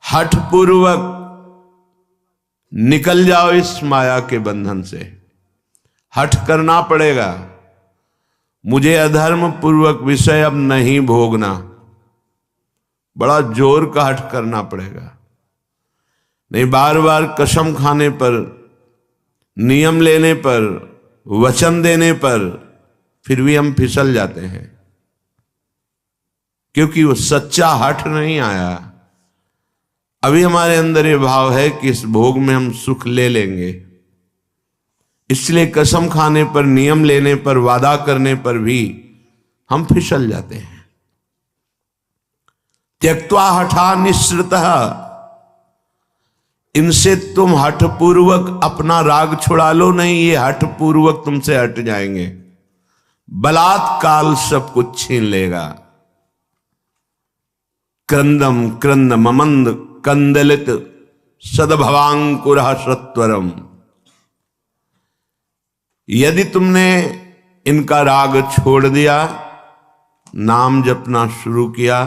हठ पूर्वक निकल जाओ इस माया के बंधन से। हठ करना पड़ेगा, मुझे अधर्म पूर्वक विषय अब नहीं भोगना। बड़ा जोर का हठ करना पड़ेगा, नहीं बार बार कसम खाने पर, नियम लेने पर, वचन देने पर फिर भी हम फिसल जाते हैं, क्योंकि वो सच्चा हठ नहीं आया। अभी हमारे अंदर ये भाव है कि इस भोग में हम सुख ले लेंगे, इसलिए कसम खाने पर, नियम लेने पर, वादा करने पर भी हम फिसल जाते हैं। त्यक्त्वा हठा निःसृतः, इनसे तुम हठपूर्वक अपना राग छुड़ा लो, नहीं ये हठपूर्वक तुमसे हट जाएंगे। बलात्काल सब कुछ छीन लेगा। क्रंदम क्रंद ममंद कंदलित सदभवांकुर सत्वरम। यदि तुमने इनका राग छोड़ दिया, नाम जपना शुरू किया,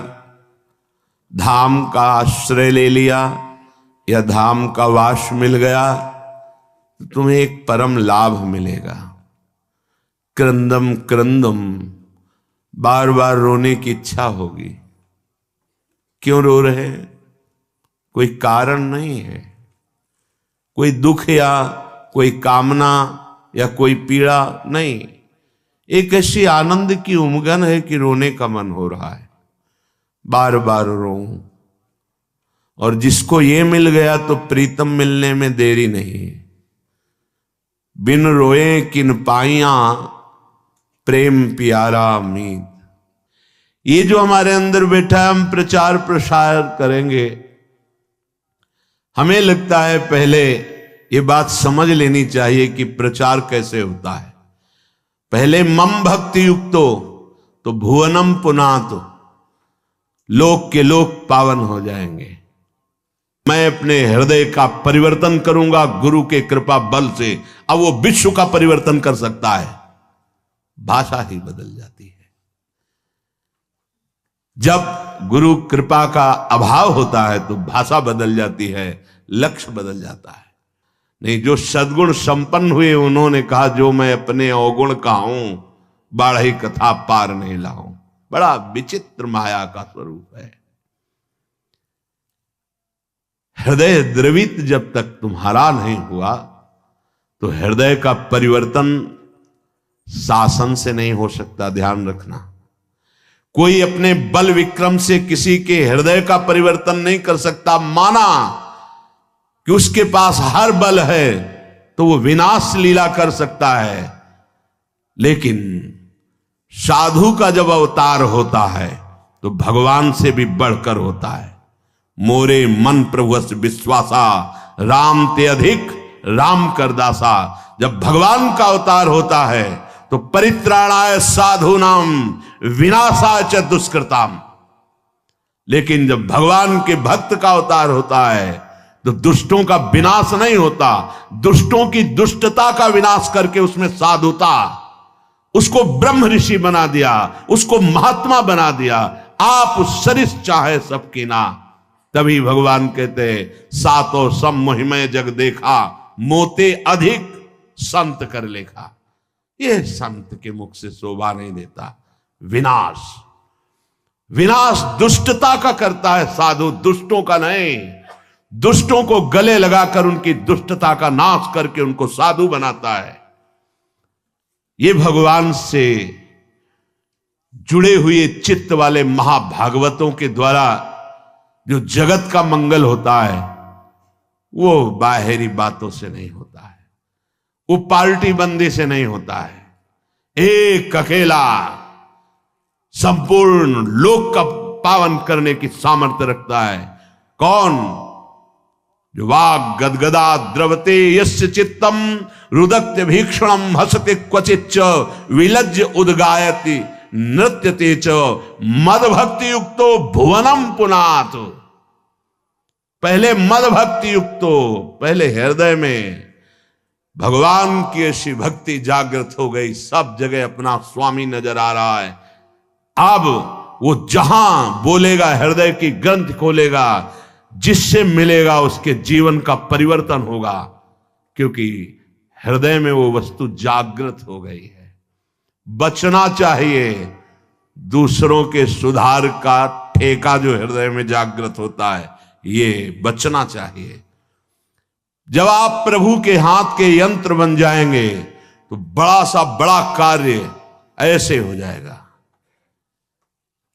धाम का आश्रय ले लिया या धाम का वास मिल गया, तो तुम्हें एक परम लाभ मिलेगा। क्रंदम क्रंदम, बार बार रोने की इच्छा होगी। क्यों रो रहे हैं? कोई कारण नहीं है, कोई दुख या कोई कामना या कोई पीड़ा नहीं, एक ऐसी आनंद की उमगन है कि रोने का मन हो रहा है, बार बार रो। और जिसको ये मिल गया तो प्रीतम मिलने में देरी नहीं। बिन रोए किन पाइया प्रेम प्यारा मीत। ये जो हमारे अंदर बैठा है, हम प्रचार प्रसार करेंगे, हमें लगता है पहले ये बात समझ लेनी चाहिए कि प्रचार कैसे होता है। पहले मम भक्ति युक्तो तो भुवनम पुनातो, लोक के लोक पावन हो जाएंगे। मैं अपने हृदय का परिवर्तन करूंगा गुरु के कृपा बल से। अब वो विश्व का परिवर्तन कर सकता है, भाषा ही बदल जाती है। जब गुरु कृपा का अभाव होता है तो भाषा बदल जाती है, लक्ष्य बदल जाता है। नहीं, जो सद्गुण संपन्न हुए उन्होंने कहा, जो मैं अपने अवगुण का हूं, बाढ़ी कथा पार नहीं लाऊं। बड़ा विचित्र माया का स्वरूप है। हृदय द्रवित जब तक तुम्हारा नहीं हुआ तो हृदय का परिवर्तन शासन से नहीं हो सकता। ध्यान रखना, कोई अपने बल विक्रम से किसी के हृदय का परिवर्तन नहीं कर सकता। माना कि उसके पास हर बल है तो वो विनाश लीला कर सकता है, लेकिन साधु का जब अवतार होता है तो भगवान से भी बढ़कर होता है। मोरे मन प्रभुस विश्वासा, राम ते अधिक राम करदासा। जब भगवान का अवतार होता है तो परित्राणाय साधूनाम विनाशाय च दुष्कृताम। लेकिन जब भगवान के भक्त का अवतार होता है तो दुष्टों का विनाश नहीं होता, दुष्टों की दुष्टता का विनाश करके उसमें साधुता, उसको ब्रह्म ऋषि बना दिया, उसको महात्मा बना दिया। आप सरिस चाहे सबकी ना। तभी भगवान कहते सातो सम मोहिमय जग देखा, मोते अधिक संत कर लेखा। यह संत के मुख से शोभा नहीं देता। विनाश, विनाश दुष्टता का करता है साधु, दुष्टों का नहीं। दुष्टों को गले लगाकर उनकी दुष्टता का नाश करके उनको साधु बनाता है। ये भगवान से जुड़े हुए चित्त वाले महाभागवतों के द्वारा जो जगत का मंगल होता है वो बाहरी बातों से नहीं होता है, वो पार्टी बंदी से नहीं होता है। एक अकेला संपूर्ण लोक का पावन करने की सामर्थ्य रखता है। कौन? जो वाग गदगदा द्रवते यस्य चित्तम रुदक्त्य भीक्षणम हसते क्वचिच्च विलज्ज उद्गायति नृत्यते च मद भक्ति युक्तो भुवनम पुनात। पहले मद भक्ति युक्तो, पहले हृदय में भगवान की ऐसी भक्ति जागृत हो गई, सब जगह अपना स्वामी नजर आ रहा है। अब वो जहां बोलेगा, हृदय की ग्रंथ खोलेगा, जिससे मिलेगा उसके जीवन का परिवर्तन होगा, क्योंकि हृदय में वो वस्तु जागृत हो गई है। बचना चाहिए दूसरों के सुधार का ठेका जो हृदय में जागृत होता है, ये बचना चाहिए। जब आप प्रभु के हाथ के यंत्र बन जाएंगे तो बड़ा सा बड़ा कार्य ऐसे हो जाएगा।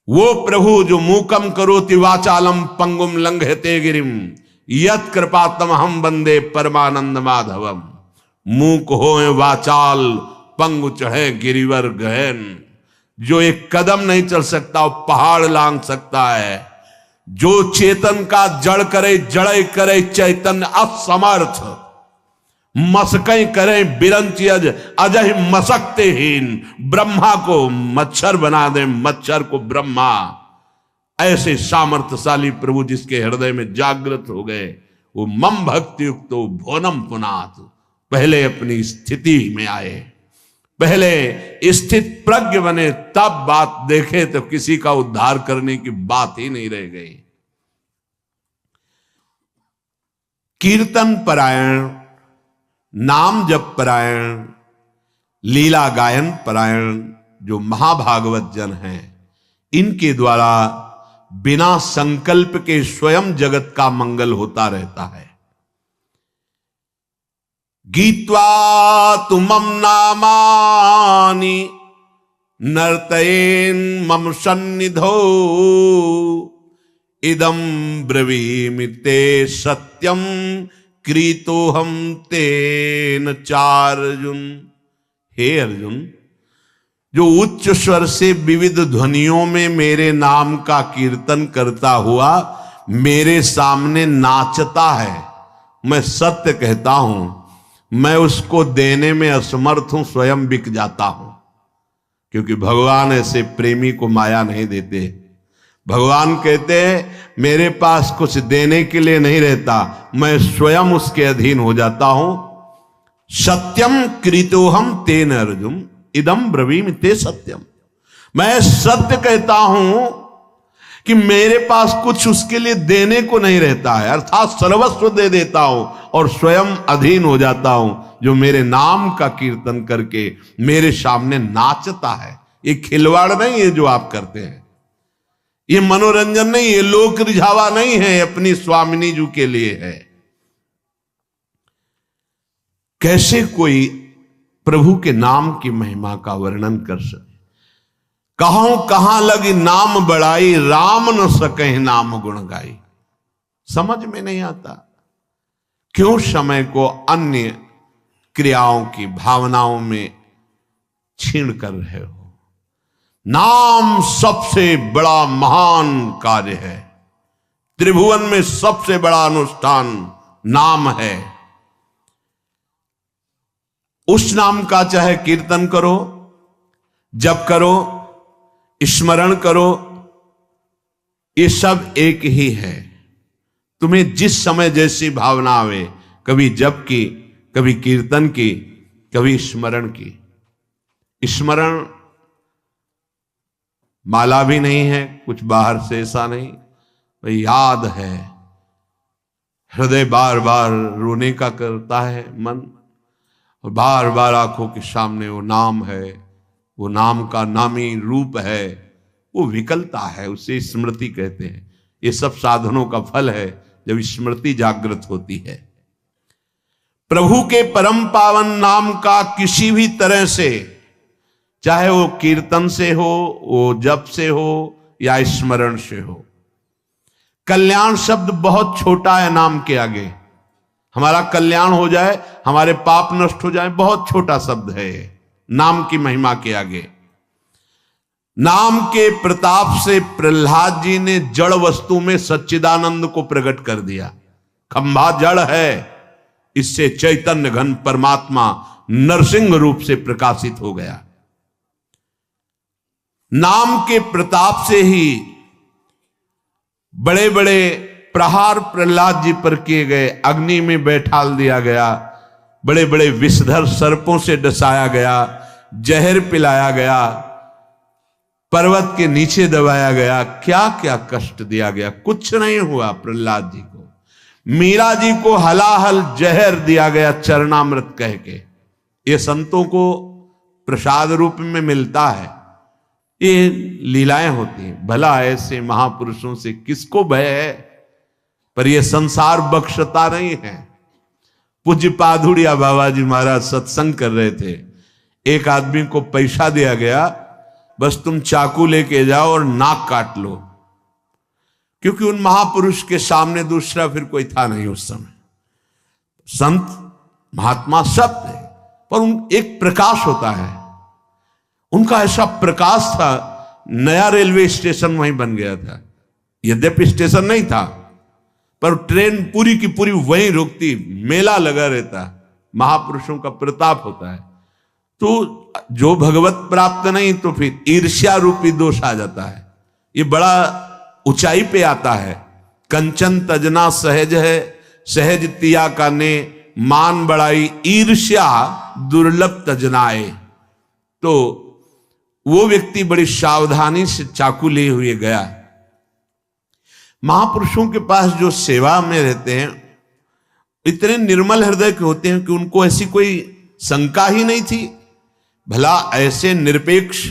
वो प्रभु जो मूकम करोति वाचालम पंगुम लंघयते गिरिम यत् कृपातम हम वंदे परमानंद माधवम। मूक होए वाचाल पंगु चढ़े गिरिवर गहन, जो एक कदम नहीं चल सकता वो पहाड़ लांग सकता है। जो चेतन का जड़ करे जड़े करे चैतन्य असमर्थ, मसकई करे बिरंची अजय मसकते हीन। ब्रह्मा को मच्छर बना दे मच्छर को ब्रह्मा। ऐसे सामर्थ्यशाली प्रभु जिसके हृदय में जागृत हो गए, वो मम भक्ति युक्तो भोनम पुनात। पहले अपनी स्थिति में आए, पहले स्थित प्रज्ञ बने, तब बात देखे तो किसी का उद्धार करने की बात ही नहीं रह गई। कीर्तन परायण, नाम जप परायण, लीला गायन परायण जो महाभागवत जन हैं, इनके द्वारा बिना संकल्प के स्वयं जगत का मंगल होता रहता है। गीत्वा तुमम नामानि नर्तयेन मम सन्निधो इदं ब्रवीमि ते सत्यम क्रीतोहम तेन चार्जुन। हे अर्जुन, जो उच्च स्वर से विविध ध्वनियों में मेरे नाम का कीर्तन करता हुआ मेरे सामने नाचता है, मैं सत्य कहता हूं, मैं उसको देने में असमर्थ हूं, स्वयं बिक जाता हूं। क्योंकि भगवान ऐसे प्रेमी को माया नहीं देते। भगवान कहते हैं मेरे पास कुछ देने के लिए नहीं रहता, मैं स्वयं उसके अधीन हो जाता हूं। सत्यम कृतोहम तेन अर्जुन इदम ब्रवीमि ते सत्यम। मैं सत्य कहता हूं कि मेरे पास कुछ उसके लिए देने को नहीं रहता है, अर्थात सर्वस्व दे देता हूं और स्वयं अधीन हो जाता हूं। जो मेरे नाम का कीर्तन करके मेरे सामने नाचता है, ये खिलवाड़ नहीं है जो आप करते हैं, ये मनोरंजन नहीं, ये लोक रिझावा नहीं है, अपनी स्वामिनी जी के लिए है। कैसे कोई प्रभु के नाम की महिमा का वर्णन कर सके? कहां लगी नाम बढ़ाई, राम न सके नाम गुण गाई। समझ में नहीं आता। क्यों समय को अन्य क्रियाओं की भावनाओं में छीन कर रहे हो? नाम सबसे बड़ा महान कार्य है। त्रिभुवन में सबसे बड़ा अनुष्ठान नाम है। उस नाम का चाहे कीर्तन करो, जप करो, स्मरण करो, ये सब एक ही है। तुम्हें जिस समय जैसी भावना आवे, कभी जप की, कभी कीर्तन की, कभी स्मरण की। स्मरण माला भी नहीं है, कुछ बाहर से ऐसा नहीं, भाई याद है। हृदय बार बार रोने का करता है मन, और बार बार आंखों के सामने वो नाम है, वो नाम का नामी रूप है, वो विकलता है, उसे स्मृति कहते हैं। ये सब साधनों का फल है जब स्मृति जागृत होती है। प्रभु के परम पावन नाम का किसी भी तरह से, चाहे वो कीर्तन से हो, वो जप से हो या स्मरण से हो। कल्याण शब्द बहुत छोटा है नाम के आगे। हमारा कल्याण हो जाए, हमारे पाप नष्ट हो जाए, बहुत छोटा शब्द है नाम की महिमा के आगे। नाम के प्रताप से प्रहलाद जी ने जड़ वस्तु में सच्चिदानंद को प्रकट कर दिया। खंभा जड़ है, इससे चैतन्य घन परमात्मा नरसिंह रूप से प्रकाशित हो गया। नाम के प्रताप से ही बड़े बड़े प्रहार प्रहलाद जी पर किए गए, अग्नि में बैठाल दिया गया, बड़े बड़े विषधर सर्पों से डसाया गया, जहर पिलाया गया, पर्वत के नीचे दबाया गया, क्या क्या कष्ट दिया गया, कुछ नहीं हुआ प्रहलाद जी को। मीरा जी को हलाहल जहर दिया गया चरणामृत कह के। ये संतों को प्रसाद रूप में मिलता है, ये लीलाएं होती हैं। भला ऐसे महापुरुषों से किसको भय है, पर यह संसार बख्शता नहीं है। पूज्य पाधुड़िया बाबा जी महाराज सत्संग कर रहे थे, एक आदमी को पैसा दिया गया, बस तुम चाकू लेके जाओ और नाक काट लो, क्योंकि उन महापुरुष के सामने दूसरा फिर कोई था नहीं उस समय। संत महात्मा सब थे, पर एक प्रकाश होता है, उनका ऐसा प्रकाश था। नया रेलवे स्टेशन वहीं बन गया था, यद्यपि स्टेशन नहीं था, पर ट्रेन पूरी की पूरी वहीं रुकती, मेला लगा रहता। महापुरुषों का प्रताप होता है। तो जो भगवत प्राप्त नहीं तो फिर ईर्ष्या रूपी दोष आ जाता है, ये बड़ा ऊंचाई पे आता है। कंचन तजना सहज है, सहज तिया का ने मान बढ़ाई, ईर्ष्या दुर्लभ तजनाए। तो वो व्यक्ति बड़ी सावधानी से चाकू लिए हुए गया। महापुरुषों के पास जो सेवा में रहते हैं इतने निर्मल हृदय के होते हैं कि उनको ऐसी कोई शंका ही नहीं थी। भला ऐसे निरपेक्ष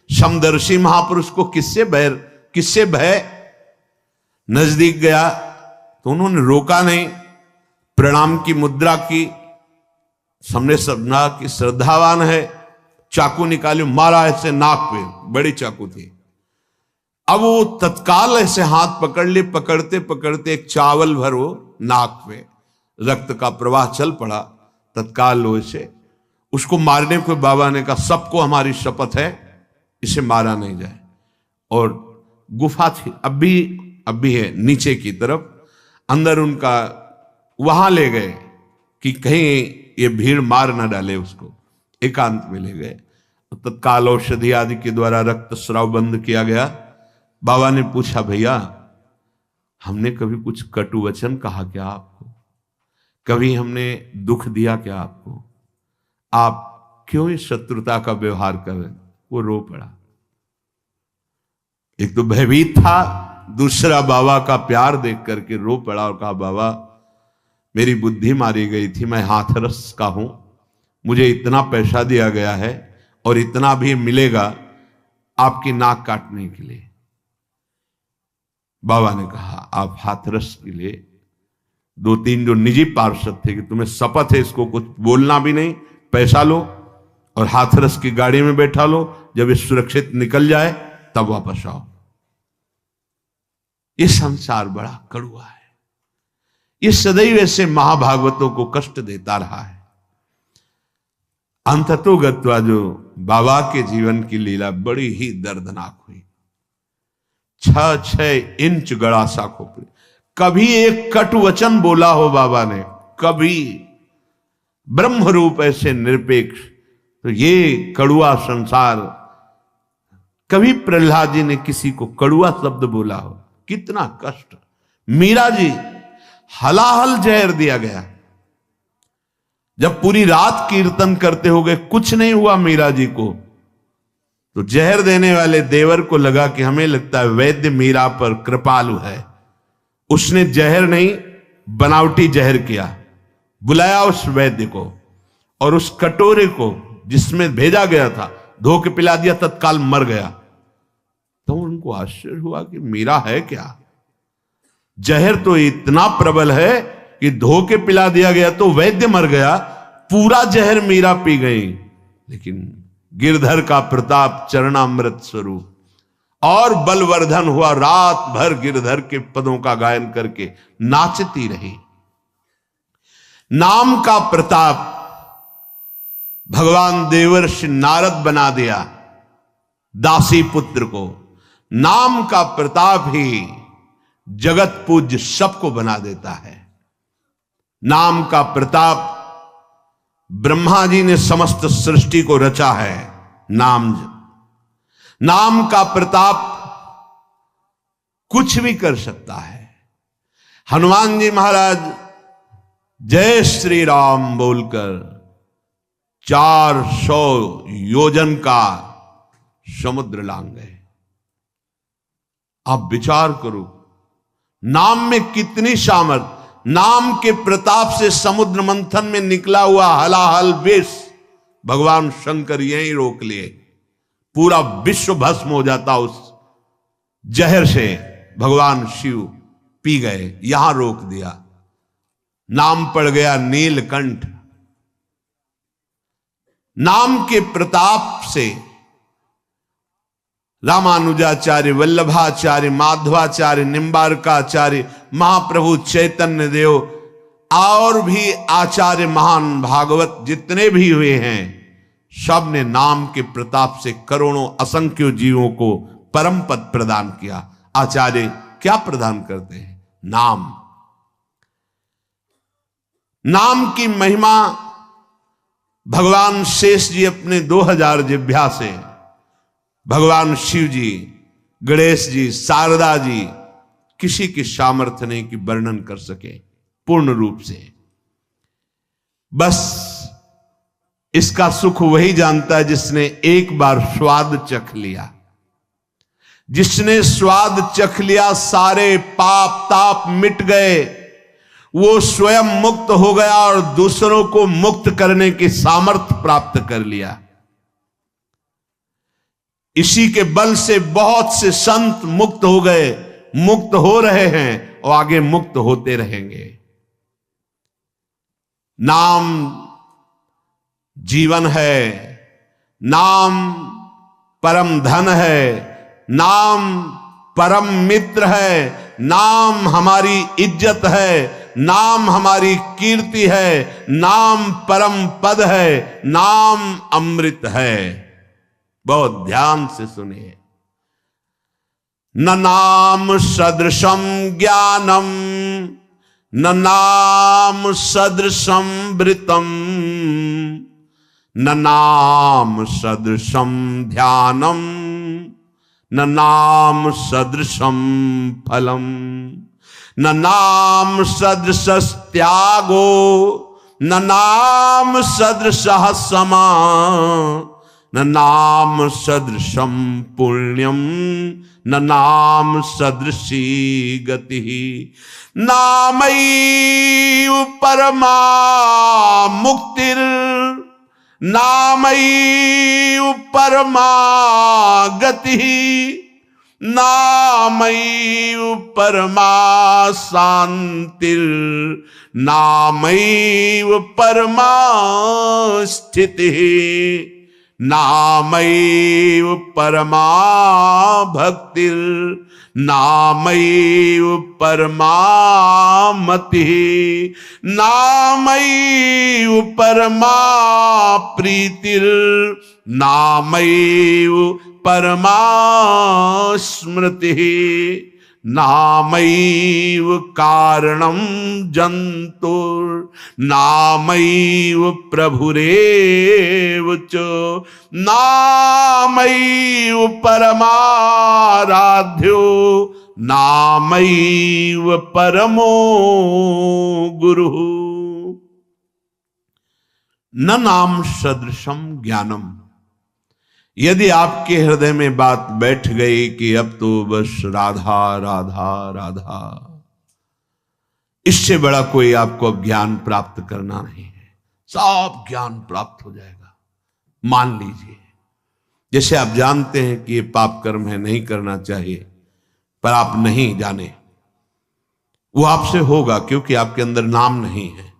समदर्शी महापुरुष को किससे भय। नजदीक गया तो उन्होंने रोका नहीं, प्रणाम की मुद्रा की, सामने समझा कि श्रद्धावान है, चाकू निकाली, मारा ऐसे नाक पे, बड़ी चाकू थी। अब वो तत्काल ऐसे हाथ पकड़ ले, पकड़ते पकड़ते एक चावल भर वो नाक पे, रक्त का प्रवाह चल पड़ा। तत्काल लोहे से उसको मारने को बाबा ने कहा, सबको हमारी शपथ है इसे मारा नहीं जाए। और गुफा थी, अब भी है नीचे की तरफ, अंदर उनका वहां ले गए कि कहीं ये भीड़ मार ना डाले उसको, एकांत में ले गए। तत्काल औषधि आदि के द्वारा रक्त स्राव बंद किया गया। बाबा ने पूछा, भैया हमने कभी कुछ कटु वचन कहा क्या आपको, कभी हमने दुख दिया क्या आपको, आप क्यों इस शत्रुता का व्यवहार कर रहे? वो रो पड़ा। एक तो भयभीत था, दूसरा बाबा का प्यार देख करके रो पड़ा और कहा, बाबा मेरी बुद्धि मारी गई थी, मैं हाथरस का हूं, मुझे इतना पैसा दिया गया है और इतना भी मिलेगा आपकी नाक काटने के लिए। बाबा ने कहा, आप हाथरस के लिए 2-3 जो निजी पार्षद थे कि तुम्हें शपथ है इसको कुछ बोलना भी नहीं, पैसा लो और हाथरस की गाड़ी में बैठा लो, जब ये सुरक्षित निकल जाए तब वापस आओ। ये संसार बड़ा कड़वा है, ये सदैव ऐसे महाभागवतों को कष्ट देता रहा है। अंततोगत्वा जो बाबा के जीवन की लीला बड़ी ही दर्दनाक हुई। 6-6 इंच गड़ा सा खोपड़ी, कभी एक कटु वचन बोला हो बाबा ने, कभी ब्रह्म रूप ऐसे निरपेक्ष, तो ये कड़ुआ संसार, कभी प्रहलाद जी ने किसी को कड़ुआ शब्द बोला हो, कितना कष्ट। मीरा जी हलाहल जहर दिया गया, जब पूरी रात कीर्तन करते हो गए कुछ नहीं हुआ मीरा जी को, तो जहर देने वाले देवर को लगा कि हमें लगता है वैद्य मीरा पर कृपालु है, उसने जहर नहीं बनावटी जहर किया, बुलाया उस वैद्य को और उस कटोरे को जिसमें भेजा गया था धो के पिला दिया, तत्काल मर गया। तो उनको आश्चर्य हुआ कि मीरा है क्या, जहर तो इतना प्रबल है कि धो के पिला दिया गया तो वैद्य मर गया, पूरा जहर मीरा पी गई। लेकिन गिरधर का प्रताप चरणामृत स्वरूप और बलवर्धन हुआ, रात भर गिरधर के पदों का गायन करके नाचती रही। नाम का प्रताप भगवान देवर्षि नारद बना दिया दासी पुत्र को, नाम का प्रताप ही जगत पूज्य सबको बना देता है। नाम का प्रताप ब्रह्मा जी ने समस्त सृष्टि को रचा है, नाम का प्रताप कुछ भी कर सकता है। हनुमान जी महाराज जय श्री राम बोलकर 400 योजन का समुद्र लांग गए। आप विचार करो, नाम में कितनी सामर्थ। नाम के प्रताप से समुद्र मंथन में निकला हुआ हलाहल विष भगवान शंकर यहीं रोक लिए, पूरा विश्व भस्म हो जाता उस जहर से। भगवान शिव पी गए, यहां रोक दिया। नाम पड़ गया नीलकंठ। नाम के प्रताप से रामानुजाचार्य, वल्लभाचार्य, माधवाचार्य, निम्बारकाचार्य, महाप्रभु चैतन्य देव और भी आचार्य महान भागवत जितने भी हुए हैं, सब ने नाम के प्रताप से करोड़ों असंख्य जीवों को परम पद प्रदान किया। आचार्य क्या प्रदान करते हैं? नाम। नाम की महिमा भगवान शेष जी अपने 2000 जिह्वा से, भगवान शिव जी, गणेश जी, शारदा जी, किसी की सामर्थ्य नहीं कि वर्णन कर सके पूर्ण रूप से। बस इसका सुख वही जानता है जिसने एक बार स्वाद चख लिया। जिसने स्वाद चख लिया, सारे पाप ताप मिट गए, वो स्वयं मुक्त हो गया और दूसरों को मुक्त करने की सामर्थ्य प्राप्त कर लिया। इसी के बल से बहुत से संत मुक्त हो गए, मुक्त हो रहे हैं और आगे मुक्त होते रहेंगे। नाम जीवन है, नाम परम धन है, नाम परम मित्र है, नाम हमारी इज्जत है, नाम हमारी कीर्ति है, नाम परम पद है, नाम अमृत है। बहुत ध्यान से सुनिए। न नाम सदृशम ज्ञानम, न नाम सदृशम वृतम, न नाम सदृशम ध्यानम, न नाम सदृशम फलम, न नाम सदृश त्यागो, न नाम सदृश समा, न नाम सदृशम पुण्यम, न नाम सदृशी गति। नामैव परमा मुक्तिर्, नामैव परमा गति, नामैव परमा शांतिर्, नामैव परमा स्थितिः, नामैव परमा भक्तिर्, नामैव परमा मतिः, नामैव परमा प्रीतिर्, नामैव परमा स्मृतिः, नामैव कारणं जन्तुर्, नामैव प्रभुरेव च, नामैव परमाराध्यो, नामैव परमो गुरुः। न नाम सदृशम ज्ञानम। यदि आपके हृदय में बात बैठ गई कि अब तो बस राधा राधा राधा, इससे बड़ा कोई आपको अब ज्ञान प्राप्त करना नहीं है, सब ज्ञान प्राप्त हो जाएगा। मान लीजिए, जैसे आप जानते हैं कि ये पाप कर्म है, नहीं करना चाहिए, पर आप नहीं जाने, वो आपसे होगा क्योंकि आपके अंदर नाम नहीं है।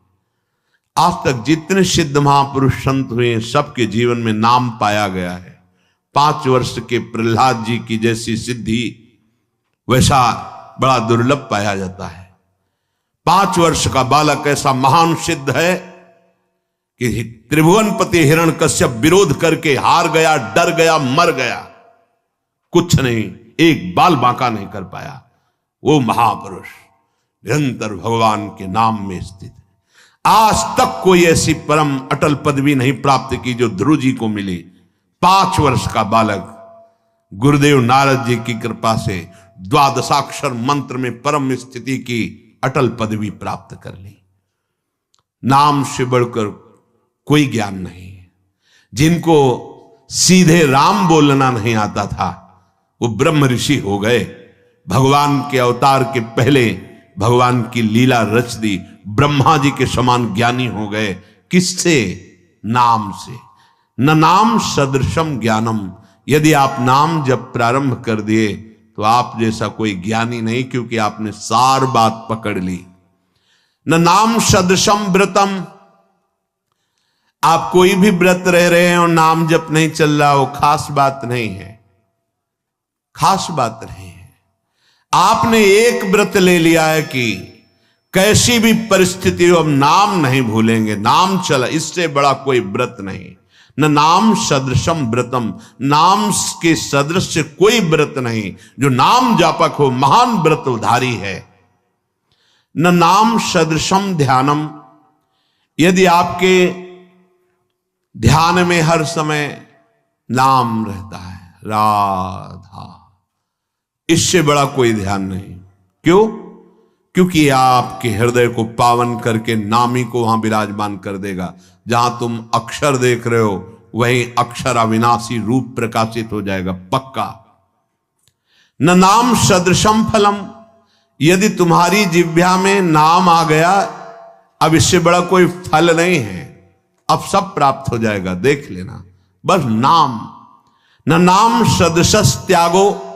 आज तक जितने सिद्ध महापुरुष संत हुए, सबके जीवन में नाम पाया गया है। 5 वर्ष के प्रहलाद जी की जैसी सिद्धि वैसा बड़ा दुर्लभ पाया जाता है। 5 वर्ष का बालक ऐसा महान सिद्ध है कि त्रिभुवनपति हिरण्यकश्यप विरोध करके हार गया, डर गया, मर गया, कुछ नहीं, एक बाल बांका नहीं कर पाया। वो महापुरुष निरंतर भगवान के नाम में स्थित है। आज तक कोई ऐसी परम अटल पदवी नहीं प्राप्त की जो ध्रुव जी को मिली। 5 वर्ष का बालक गुरुदेव नारद जी की कृपा से द्वादशाक्षर मंत्र में परम स्थिति की अटल पदवी प्राप्त कर ली। नाम से बढ़कर कोई ज्ञान नहीं है। जिनको सीधे राम बोलना नहीं आता था वो ब्रह्म ऋषि हो गए, भगवान के अवतार के पहले भगवान की लीला रच दी। ब्रह्मा जी के समान ज्ञानी हो गए। किससे? नाम से। न नाम सदृशम ज्ञानम। यदि आप नाम जब प्रारंभ कर दिए तो आप जैसा कोई ज्ञानी नहीं, क्योंकि आपने सार बात पकड़ ली। न नाम सदृशम व्रतम। आप कोई भी व्रत रह रहे हैं और नाम जप नहीं चल रहा, वो खास बात नहीं है, खास बात नहीं है। आपने एक व्रत ले लिया है कि कैसी भी परिस्थिति हो हम नाम नहीं भूलेंगे, नाम चला, इससे बड़ा कोई व्रत नहीं। न नाम सदृशम व्रतम। नाम के सदृश कोई व्रत नहीं। जो नाम जापक हो महान व्रतधारी है। न नाम सदृशम ध्यानम। यदि आपके ध्यान में हर समय नाम रहता है, राधा, इससे बड़ा कोई ध्यान नहीं। क्यों? क्योंकि आपके हृदय को पावन करके नामी को वहां विराजमान कर देगा। जहां तुम अक्षर देख रहे हो वहीं अक्षर अविनाशी रूप प्रकाशित हो जाएगा, पक्का। न नाम सदृशम फलम। यदि तुम्हारी जिह्वा में नाम आ गया, अब इससे बड़ा कोई फल नहीं है, अब सब प्राप्त हो जाएगा, देख लेना, बस नाम। न नाम सदृशस त्यागो।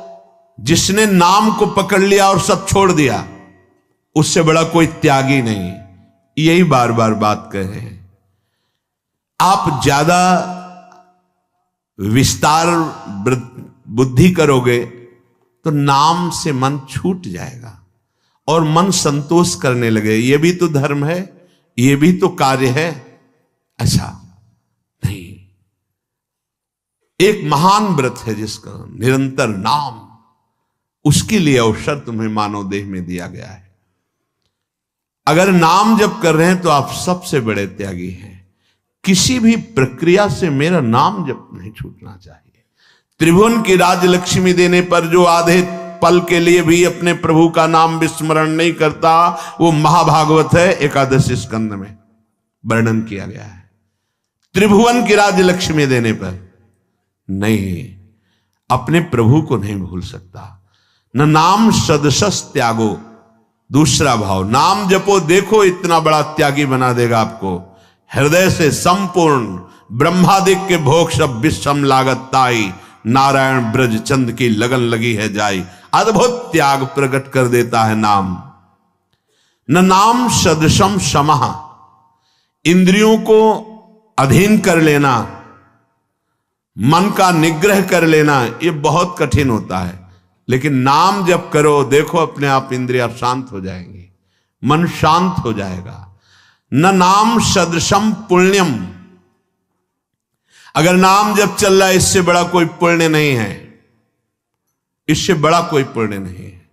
जिसने नाम को पकड़ लिया और सब छोड़ दिया, उससे बड़ा कोई त्यागी नहीं। यही बार बार बात कह रहे हैं। आप ज्यादा विस्तार बुद्धि करोगे तो नाम से मन छूट जाएगा और मन संतोष करने लगे, ये भी तो धर्म है, ये भी तो कार्य है। अच्छा नहीं, एक महान व्रत है जिसका निरंतर नाम, उसके लिए अवसर तुम्हें मानव देह में दिया गया है। अगर नाम जप कर रहे हैं तो आप सबसे बड़े त्यागी हैं। किसी भी प्रक्रिया से मेरा नाम जप नहीं छूटना चाहिए। त्रिभुवन की राजलक्ष्मी देने पर जो आधे पल के लिए भी अपने प्रभु का नाम विस्मरण नहीं करता, वो महाभागवत है, एकादश स्कंद में वर्णन किया गया है। त्रिभुवन की राजलक्ष्मी देने पर नहीं, अपने प्रभु को नहीं भूल सकता। न नाम सदसस त्यागो। दूसरा भाव, नाम जपो, देखो इतना बड़ा त्यागी बना देगा आपको। हृदय से संपूर्ण ब्रह्मादिक के भोग सब विषम लागत ताई, नारायण ब्रज चंद की लगन लगी है जाई। अद्भुत त्याग प्रकट कर देता है नाम। न नाम सदृशम समः। इंद्रियों को अधीन कर लेना, मन का निग्रह कर लेना, ये बहुत कठिन होता है। लेकिन नाम जब करो, देखो अपने आप इंद्रियां शांत हो जाएंगी, मन शांत हो जाएगा। न नाम सदृशम पुण्यम। अगर नाम जब चल रहा है, इससे बड़ा कोई पुण्य नहीं है, इससे बड़ा कोई पुण्य नहीं है।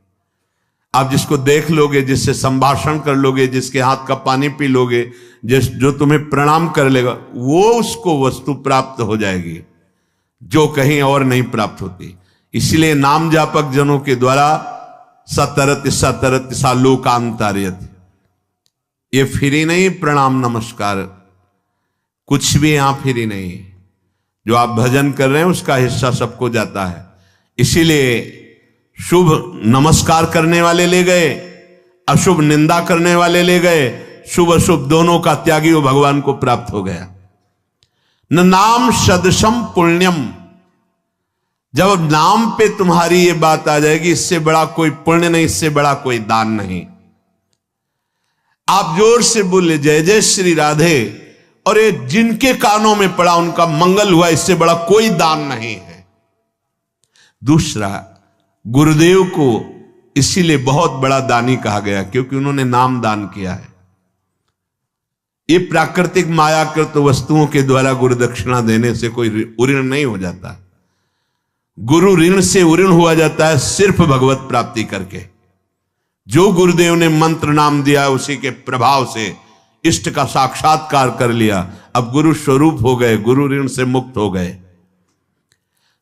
आप जिसको देख लोगे, जिससे संभाषण कर लोगे, जिसके हाथ का पानी पी लोगे, जो तुम्हें प्रणाम कर लेगा, वो उसको वस्तु प्राप्त हो जाएगी जो कहीं और नहीं प्राप्त होती। इसलिए नाम जापक जनों के द्वारा सतरत सतरत सा लोकांतरियत, ये फ्री नहीं प्रणाम नमस्कार, कुछ भी यहां फ्री नहीं। जो आप भजन कर रहे हैं उसका हिस्सा सबको जाता है। इसीलिए शुभ नमस्कार करने वाले ले गए, अशुभ निंदा करने वाले ले गए, शुभ अशुभ दोनों का त्यागी वो भगवान को प्राप्त हो गया। न नाम सदृशम पुण्यम। जब नाम पे तुम्हारी ये बात आ जाएगी, इससे बड़ा कोई पुण्य नहीं, इससे बड़ा कोई दान नहीं। आप जोर से बोले जय जय श्री राधे, और ये जिनके कानों में पड़ा उनका मंगल हुआ, इससे बड़ा कोई दान नहीं है। दूसरा, गुरुदेव को इसीलिए बहुत बड़ा दानी कहा गया क्योंकि उन्होंने नाम दान किया है। ये प्राकृतिक मायाकृत वस्तुओं के द्वारा गुरु दक्षिणा देने से कोई ऋण नहीं हो जाता। गुरु ऋण से उऋण हुआ जाता है सिर्फ भगवत प्राप्ति करके। जो गुरुदेव ने मंत्र नाम दिया, उसी के प्रभाव से इष्ट का साक्षात्कार कर लिया, अब गुरु स्वरूप हो गए, गुरु ऋण से मुक्त हो गए।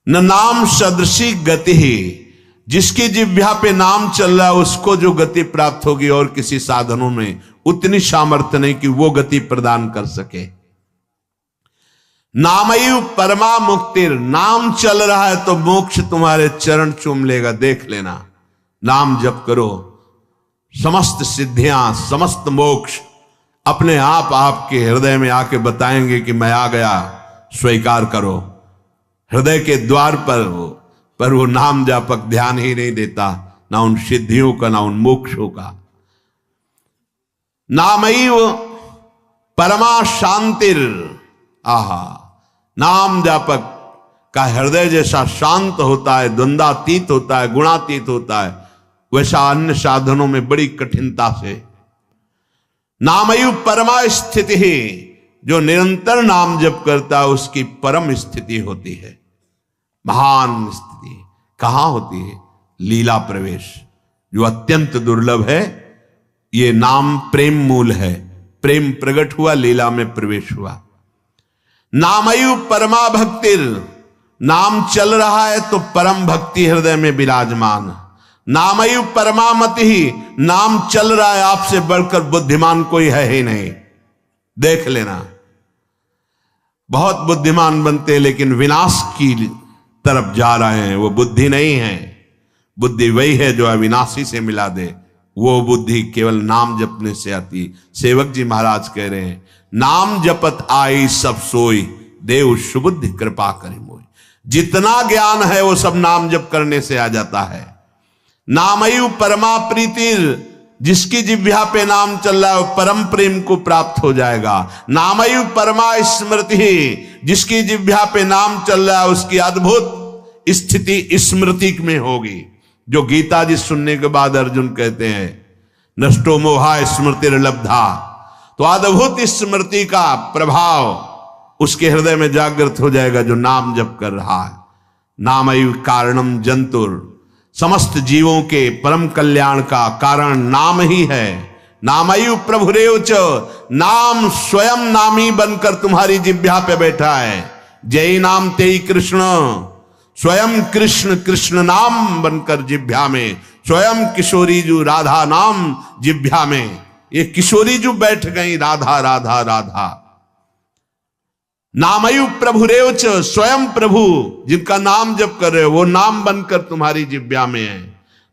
न नाम सदृशी गति ही। जिसकी जिह्वा पे नाम चल रहा है उसको जो गति प्राप्त होगी, और किसी साधनों में उतनी सामर्थ्य नहीं कि वो गति प्रदान कर सके। नामयु परमा मुक्तिर। नाम चल रहा है तो मोक्ष तुम्हारे चरण चूम लेगा, देख लेना। नाम जप करो, समस्त सिद्धियां, समस्त मोक्ष अपने आप आपके हृदय में आके बताएंगे कि मैं आ गया, स्वीकार करो। हृदय के द्वार पर वो नाम जापक ध्यान ही नहीं देता, ना उन सिद्धियों का, ना उन मोक्षों का। नामैव परमा शांतिर, आहा, नाम जापक का हृदय जैसा शांत होता है, द्वंद्वातीत होता है, गुणातीत होता है, वैसा अन्य साधनों में बड़ी कठिनता से। नामैव परमा स्थिति ही, जो निरंतर नाम जप करता है उसकी परम स्थिति होती है, महान स्थिति। कहां होती है? लीला प्रवेश, जो अत्यंत दुर्लभ है। ये नाम प्रेम मूल है, प्रेम प्रकट हुआ, लीला में प्रवेश हुआ। नामैव परमा भक्तिर, नाम चल रहा है तो परम भक्ति हृदय में विराजमान। नामैव परमामति ही, नाम चल रहा है, आपसे बढ़कर बुद्धिमान कोई है ही नहीं। देख लेना, बहुत बुद्धिमान बनते लेकिन विनाश की तरफ जा रहे हैं, वो बुद्धि नहीं है। बुद्धि वही है जो अविनाशी से मिला दे, वो बुद्धि केवल नाम जपने से आती। सेवक जी महाराज कह रहे हैं, नाम जपत आई सब सोई, देव सुबुद्धि कृपा करे मोई। जितना ज्ञान है वो सब नाम जप करने से आ जाता है। नामैव परमा प्रीतिर, जिसकी जिह्वा पे नाम चल रहा है वो परम प्रेम को प्राप्त हो जाएगा। नामैव परमा स्मृति, जिसकी जिह्वा पे नाम चल रहा है उसकी अद्भुत स्थिति स्मृति में होगी। जो गीता जी सुनने के बाद अर्जुन कहते हैं नष्टो मोहा स्मृतिर्लब्धा, तो अद्भुत स्मृति का प्रभाव उसके हृदय में जागृत हो जाएगा जो नाम जप कर रहा है। नामैव कारणम जंतुर, समस्त जीवों के परम कल्याण का कारण नाम ही है। नामैव प्रभुरेव च, नाम स्वयं नामी बनकर तुम्हारी जिह्वा पे बैठा है। जय नाम तेई कृष्ण, स्वयं कृष्ण कृष्ण नाम बनकर जिह्वा में, स्वयं किशोरी जू राधा नाम जिह्वा में। ये किशोरी जू बैठ गई, राधा राधा राधा। नामैव प्रभुरेव च, स्वयं प्रभु जिनका नाम जप कर रहे हो वो नाम बनकर तुम्हारी जिह्वा में है।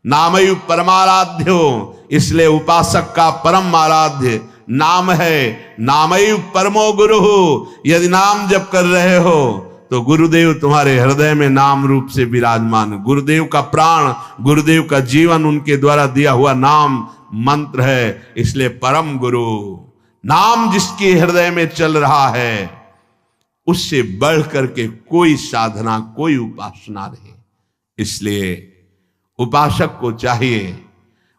नामैव परमाराध्यो, इसलिए उपासक का परम आराध्य नाम है। नामैव परमो गुरु, यदि नाम जप कर रहे हो तो गुरुदेव तुम्हारे हृदय में नाम रूप से विराजमान। गुरुदेव का प्राण, गुरुदेव का जीवन उनके द्वारा दिया हुआ नाम मंत्र है, इसलिए परम गुरु। नाम जिसके हृदय में चल रहा है उससे बढ़ करके कोई साधना, कोई उपासना नहीं। इसलिए उपासक को चाहिए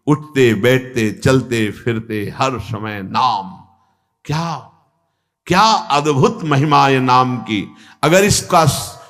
उठते बैठते चलते फिरते हर समय नाम। क्या अद्भुत महिमा है नाम की। अगर इसका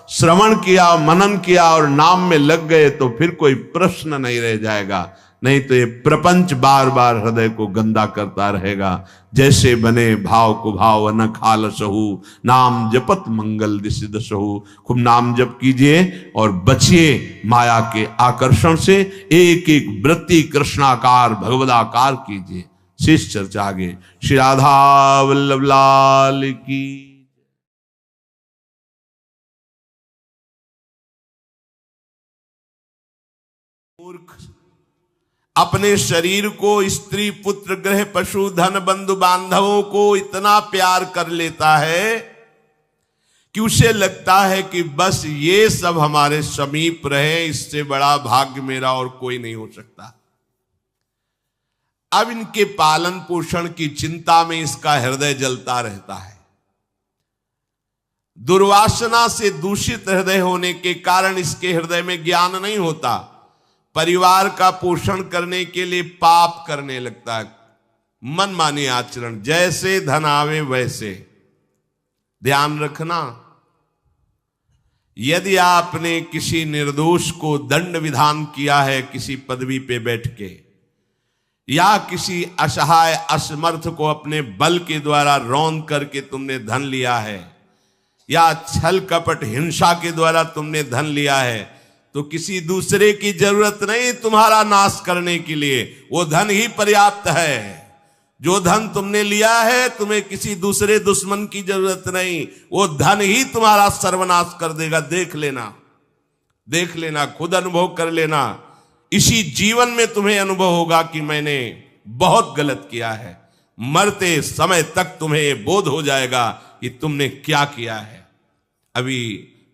श्रवण किया, मनन किया और नाम में लग गए तो फिर कोई प्रश्न नहीं रह जाएगा। नहीं तो ये प्रपंच बार बार हृदय को गंदा करता रहेगा। जैसे बने भाव को भाव न खाल सहू, नाम जपत मंगल दिस दसहु। खूब नाम जप कीजिए और बचिए माया के आकर्षण से। एक एक वृत्ति कृष्णाकार भगवदाकार कीजिए। शेष चर्चा आगे। श्री राधा वल्लभ लाल की। मूर्ख अपने शरीर को, स्त्री पुत्र गृह पशु धन बंधु बांधवों को इतना प्यार कर लेता है कि उसे लगता है कि बस ये सब हमारे समीप रहे, इससे बड़ा भाग्य मेरा और कोई नहीं हो सकता। अब इनके पालन पोषण की चिंता में इसका हृदय जलता रहता है। दुर्वासना से दूषित हृदय होने के कारण इसके हृदय में ज्ञान नहीं होता। परिवार का पोषण करने के लिए पाप करने लगता है, मनमानी आचरण, जैसे धन आवे वैसे। ध्यान रखना, यदि आपने किसी निर्दोष को दंड विधान किया है किसी पदवी पे बैठ के, या किसी असहाय असमर्थ को अपने बल के द्वारा रौंद करके तुमने धन लिया है, या छल कपट हिंसा के द्वारा तुमने धन लिया है, तो किसी दूसरे की जरूरत नहीं तुम्हारा नाश करने के लिए, वो धन ही पर्याप्त है। जो धन तुमने लिया है तुम्हें किसी दूसरे दुश्मन की जरूरत नहीं, वो धन ही तुम्हारा सर्वनाश कर देगा। देख लेना, खुद अनुभव कर लेना। इसी जीवन में तुम्हें अनुभव होगा कि मैंने बहुत गलत किया है। मरते समय तक तुम्हें बोध हो जाएगा कि तुमने क्या किया है। अभी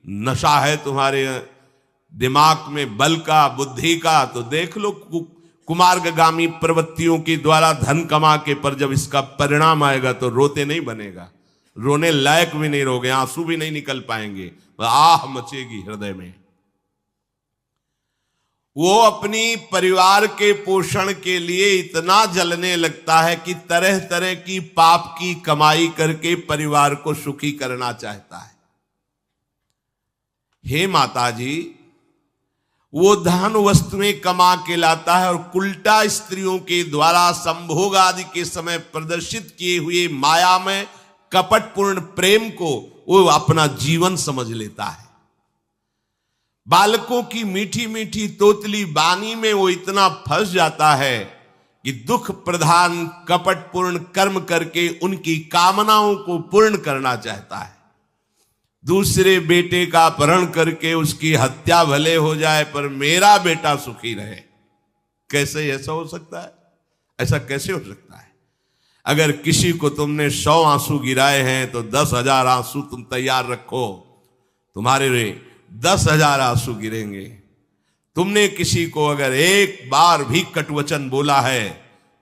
नशा है तुम्हारे दिमाग में बल का, बुद्धि का, तो देख लो कुमार्गामी प्रवृत्तियों के द्वारा धन कमा के, पर जब इसका परिणाम आएगा तो रोते नहीं बनेगा, रोने लायक भी नहीं रहोगे, आंसू भी नहीं निकल पाएंगे, आह मचेगी हृदय में। वो अपनी परिवार के पोषण के लिए इतना जलने लगता है कि तरह तरह की पाप की कमाई करके परिवार को सुखी करना चाहता है। हे माता जी, वो धन वस्तुएं कमा के लाता है और उल्टा स्त्रियों के द्वारा संभोग आदि के समय प्रदर्शित किए हुए माया में कपटपूर्ण प्रेम को वो अपना जीवन समझ लेता है। बालकों की मीठी मीठी तोतली बानी में वो इतना फंस जाता है कि दुख प्रधान कपटपूर्ण कर्म करके उनकी कामनाओं को पूर्ण करना चाहता है। दूसरे बेटे का अपहरण करके उसकी हत्या भले हो जाए पर मेरा बेटा सुखी रहे। कैसे ऐसा हो सकता है? ऐसा कैसे हो सकता है? अगर किसी को तुमने 100 आंसू गिराए हैं तो 10,000 आंसू तुम तैयार रखो, तुम्हारे 10,000 आंसू गिरेंगे। तुमने किसी को अगर एक बार भी कटुवचन बोला है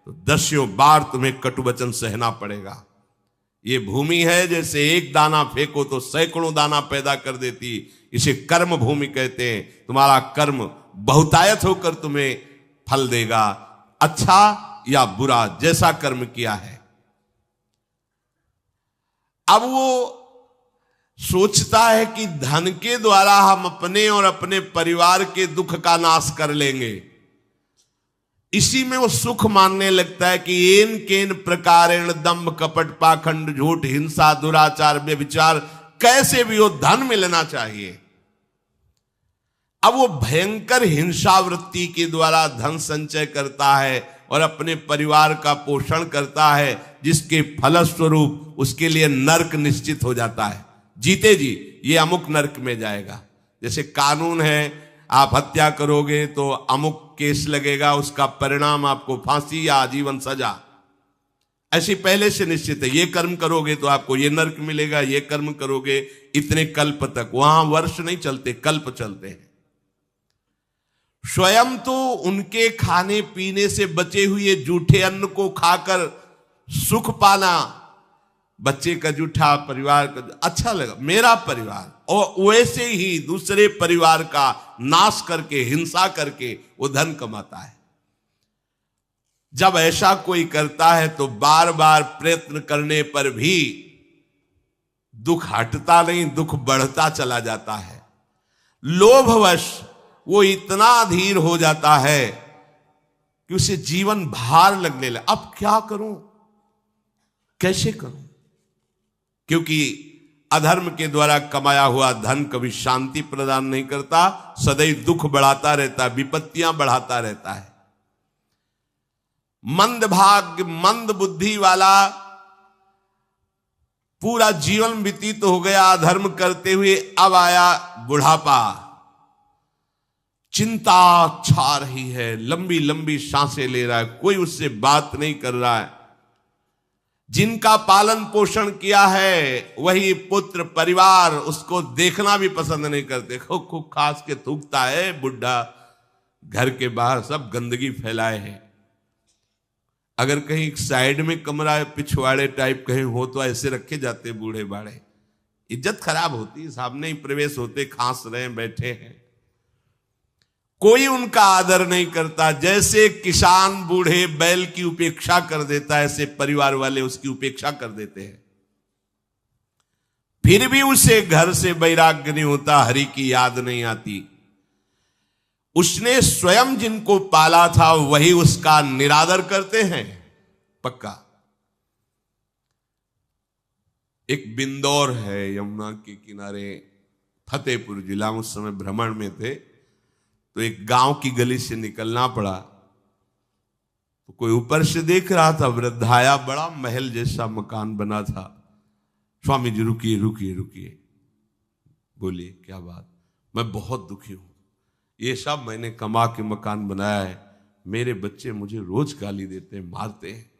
तो 10 बार तुम्हें कटुवचन सहना पड़ेगा। ये भूमि है, जैसे एक दाना फेंको तो सैकड़ों दाना पैदा कर देती, इसे कर्म भूमि कहते हैं। तुम्हारा कर्म बहुतायत होकर तुम्हें फल देगा, अच्छा या बुरा, जैसा कर्म किया है। अब वो सोचता है कि धन के द्वारा हम अपने और अपने परिवार के दुख का नाश कर लेंगे। इसी में वो सुख मानने लगता है कि एन केन प्रकारेण दंभ कपट पाखंड झूठ हिंसा दुराचार व्यभिचार, कैसे भी हो धन मिलना चाहिए। अब वो भयंकर हिंसा वृत्ति के द्वारा धन संचय करता है और अपने परिवार का पोषण करता है, जिसके फलस्वरूप उसके लिए नरक निश्चित हो जाता है। जीते जी ये अमुक नरक में जाएगा। जैसे कानून है, आप हत्या करोगे तो अमुक केस लगेगा, उसका परिणाम आपको फांसी या आजीवन सजा, ऐसी पहले से निश्चित है। ये कर्म करोगे तो आपको ये नरक मिलेगा, ये कर्म करोगे इतने कल्प तक। वहां वर्ष नहीं चलते, कल्प चलते हैं। स्वयं तो उनके खाने पीने से बचे हुए जूठे अन्न को खाकर सुख पाना, बच्चे का जूठा, परिवार का अच्छा लगा, मेरा परिवार, और वैसे ही दूसरे परिवार का नाश करके, हिंसा करके वो धन कमाता है। जब ऐसा कोई करता है तो बार बार प्रयत्न करने पर भी दुख हटता नहीं, दुख बढ़ता चला जाता है। लोभवश वो इतना अधीर हो जाता है कि उसे जीवन भार लगने लगा। अब क्या करूं, कैसे करूं? क्योंकि अधर्म के द्वारा कमाया हुआ धन कभी शांति प्रदान नहीं करता, सदैव दुख बढ़ाता रहता है, विपत्तियां बढ़ाता रहता है। मंद भाग्य, मंद बुद्धि वाला पूरा जीवन व्यतीत हो गया अधर्म करते हुए, अब आया बुढ़ापा, चिंता छा रही है, लंबी लंबी सांसें ले रहा है, कोई उससे बात नहीं कर रहा है। जिनका पालन पोषण किया है वही पुत्र परिवार उसको देखना भी पसंद नहीं करते। खूब खूब खास के थूकता है बुढ़ा, घर के बाहर सब गंदगी फैलाए हैं। अगर कहीं साइड में कमरा पिछवाड़े टाइप कहीं हो तो ऐसे रखे जाते बूढ़े बाड़े, इज्जत खराब होती, सामने ही प्रवेश होते, खांस रहे बैठे हैं, कोई उनका आदर नहीं करता। जैसे किसान बूढ़े बैल की उपेक्षा कर देता है, ऐसे परिवार वाले उसकी उपेक्षा कर देते हैं। फिर भी उसे घर से वैराग्य नहीं होता, हरि की याद नहीं आती। उसने स्वयं जिनको पाला था वही उसका निरादर करते हैं, पक्का। एक बिंदौर है यमुना के किनारे, फतेहपुर जिला, उस समय भ्रमण में थे तो एक गांव की गली से निकलना पड़ा। तो कोई ऊपर से देख रहा था, वृद्धाया, बड़ा महल जैसा मकान बना था। स्वामी जी रुकिए रुकिए रुकिए, बोलिए क्या बात? मैं बहुत दुखी हूं, ये सब मैंने कमा के मकान बनाया है, मेरे बच्चे मुझे रोज गाली देते हैं, मारते हैं,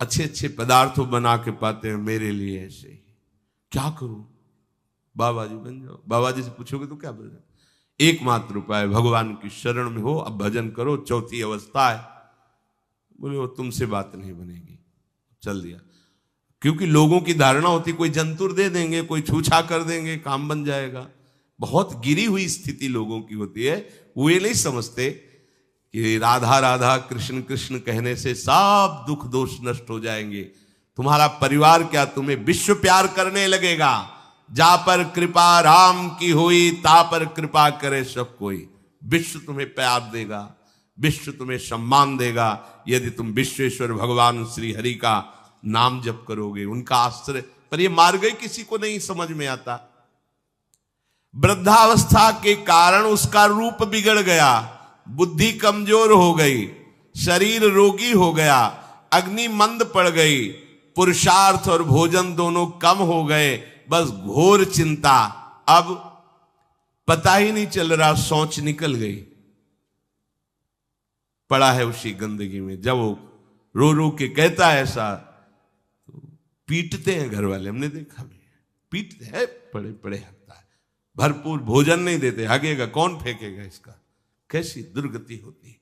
अच्छे अच्छे पदार्थ बना के पाते हैं मेरे लिए, ऐसे ही क्या करूं? बाबा जी बन जाओ। बाबा जी से पूछोगे तो क्या बोल? एकमात्र उपाय भगवान की शरण में हो, अब भजन करो, चौथी अवस्था है। बोले वो तुमसे बात नहीं बनेगी, चल दिया। क्योंकि लोगों की धारणा होती कोई जंतुर दे देंगे, कोई छूछा कर देंगे, काम बन जाएगा। बहुत गिरी हुई स्थिति लोगों की होती है। वो ये नहीं समझते कि राधा राधा कृष्ण कृष्ण कहने से सब दुख दोष नष्ट हो जाएंगे। तुम्हारा परिवार क्या तुम्हें विश्व प्यार करने लगेगा। जा पर कृपा राम की हुई, ता पर कृपा करे सब कोई। विश्व तुम्हें प्यार देगा, विश्व तुम्हें सम्मान देगा, यदि तुम विश्वेश्वर भगवान श्री हरि का नाम जप करोगे, उनका आश्रय। पर ये मार्ग किसी को नहीं समझ में आता। वृद्धावस्था के कारण उसका रूप बिगड़ गया, बुद्धि कमजोर हो गई, शरीर रोगी हो गया, अग्नि मंद पड़ गई, पुरुषार्थ और भोजन दोनों कम हो गए, बस घोर चिंता। अब पता ही नहीं चल रहा, सोच निकल गई, पड़ा है उसी गंदगी में। जब वो रो रो के कहता है ऐसा, तो पीटते हैं घर वाले, हमने देखा भी, पीटते हैं, पड़े पड़े हकता है, भरपूर भोजन नहीं देते, हगेगा कौन, फेंकेगा इसका। कैसी दुर्गति होती है।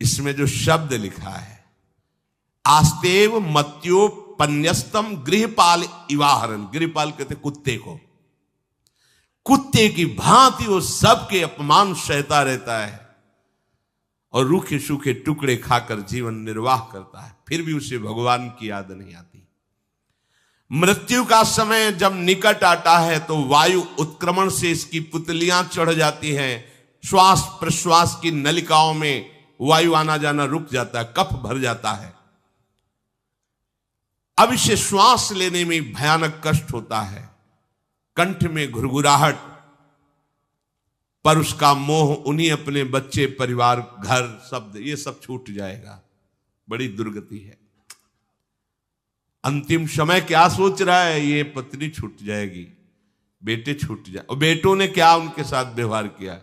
इसमें जो शब्द लिखा है, आस्तेव मत्योपन्यस्तम गृहपाल इवाहरन, गृहपाल कहते कुत्ते को, कुत्ते की भांति वो सबके अपमान सहता रहता है और रूखे सूखे टुकड़े खाकर जीवन निर्वाह करता है, फिर भी उसे भगवान की याद नहीं आती। मृत्यु का समय जब निकट आता है तो वायु उत्क्रमण से इसकी पुतलियां चढ़ जाती हैं, श्वास प्रश्वास की नलिकाओं में वायु आना जाना रुक जाता है, कफ भर जाता है। अब इसे श्वास लेने में भयानक कष्ट होता है, कंठ में घुरघुराहट, पर उसका मोह उन्हीं अपने बच्चे, परिवार, घर, शब्द, ये सब छूट जाएगा। बड़ी दुर्गति है। अंतिम समय क्या सोच रहा है, ये पत्नी छूट जाएगी, बेटे छूट जाए, और बेटों ने क्या उनके साथ व्यवहार किया,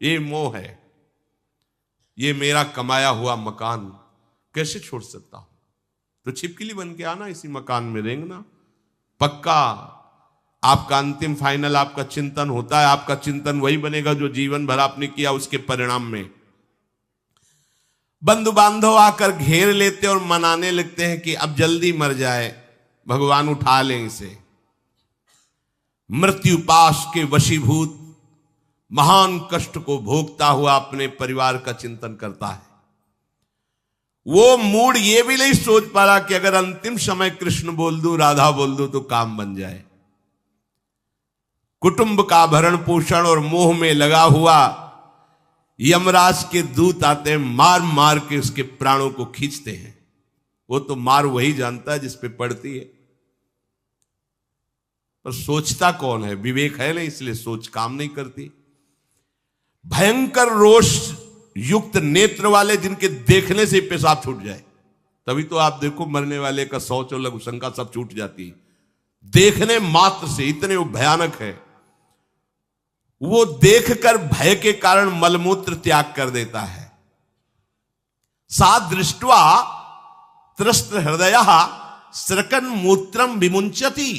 ये मोह है। ये मेरा कमाया हुआ मकान कैसे छोड़ सकता हूं? तो छिपकली बन के आना, इसी मकान में रेंगना। पक्का आपका अंतिम फाइनल आपका चिंतन होता है, आपका चिंतन वही बनेगा जो जीवन भर आपने किया, उसके परिणाम में। बंधु बांधव आकर घेर लेते और मनाने लगते हैं कि अब जल्दी मर जाए, भगवान उठा लें इसे। मृत्यु पाश के वशीभूत महान कष्ट को भोगता हुआ अपने परिवार का चिंतन करता है। वो मूड ये भी नहीं सोच पा रहा कि अगर अंतिम समय कृष्ण बोल दूं, राधा बोल दूं तो काम बन जाए। कुटुंब का भरण पोषण और मोह में लगा हुआ यमराज के दूत आते हैं, मार मार के उसके प्राणों को खींचते हैं। वो तो मार वही जानता है जिस पे पड़ती है, पर सोचता कौन है? विवेक है नहीं, इसलिए सोच काम नहीं करती। भयंकर रोष युक्त नेत्र वाले, जिनके देखने से पेशाब छूट जाए, तभी तो आप देखो मरने वाले का शौच और लघु शंका सब छूट जाती है देखने मात्र से, इतने वो भयानक है। वो देखकर भय के कारण मलमूत्र त्याग कर देता है। सा दृष्ट्वा त्रस्त हृदय स्रकन मूत्रम विमुंचति,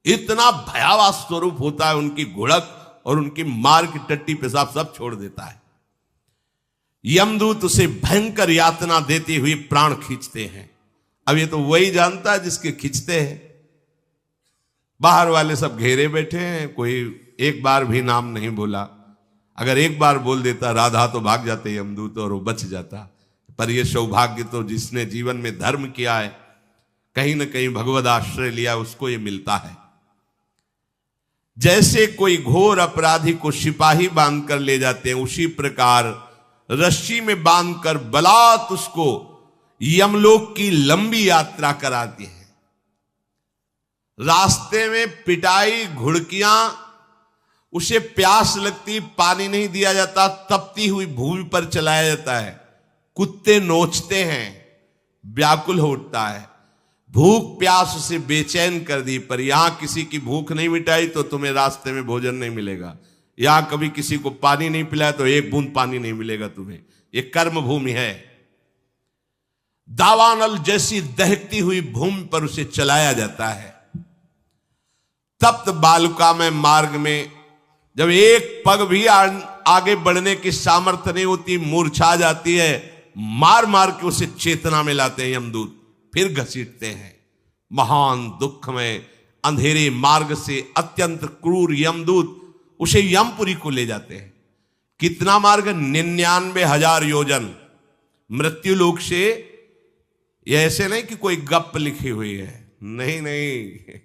इतना भयावह स्वरूप होता है उनकी घुड़क, और उनकी मार की टट्टी पेशाब सब छोड़ देता है। यमदूत उसे भयंकर यातना देते हुए प्राण खींचते हैं। अब ये तो वही जानता है जिसके खींचते हैं। बाहर वाले सब घेरे बैठे हैं, कोई एक बार भी नाम नहीं बोला। अगर एक बार बोल देता राधा तो भाग जाते यमदूत और वो बच जाता। पर यह सौभाग्य तो जिसने जीवन में धर्म किया है, कहीं ना कहीं भगवद आश्रय लिया, उसको ये मिलता है। जैसे कोई घोर अपराधी को सिपाही बांधकर ले जाते हैं, उसी प्रकार रस्सी में बांधकर बलात् उसको यमलोक की लंबी यात्रा कराती है। रास्ते में पिटाई, घुड़कियां, उसे प्यास लगती, पानी नहीं दिया जाता, तपती हुई भूमि पर चलाया जाता है। कुत्ते नोचते हैं, व्याकुल हो उठता है। भूख प्यास उसे बेचैन कर दी, पर यहां किसी की भूख नहीं मिटाई तो तुम्हें रास्ते में भोजन नहीं मिलेगा। यहां कभी किसी को पानी नहीं पिलाया तो एक बूंद पानी नहीं मिलेगा तुम्हें। ये कर्म भूमि है। दावानल जैसी दहकती हुई भूमि पर उसे चलाया जाता है। तप्त बालुका में मार्ग में जब एक पग भी आगे बढ़ने की सामर्थ्य नहीं होती, मूर्छा जाती है, मार मार के उसे चेतना में लाते हैं यमदूत, फिर घसीटते हैं। महान दुख में अंधेरे मार्ग से अत्यंत क्रूर यमदूत उसे यमपुरी को ले जाते हैं। कितना मार्ग? 99,000 योजन मृत्यु लोक से। यह ऐसे नहीं कि कोई गप लिखी हुई है, नहीं नहीं।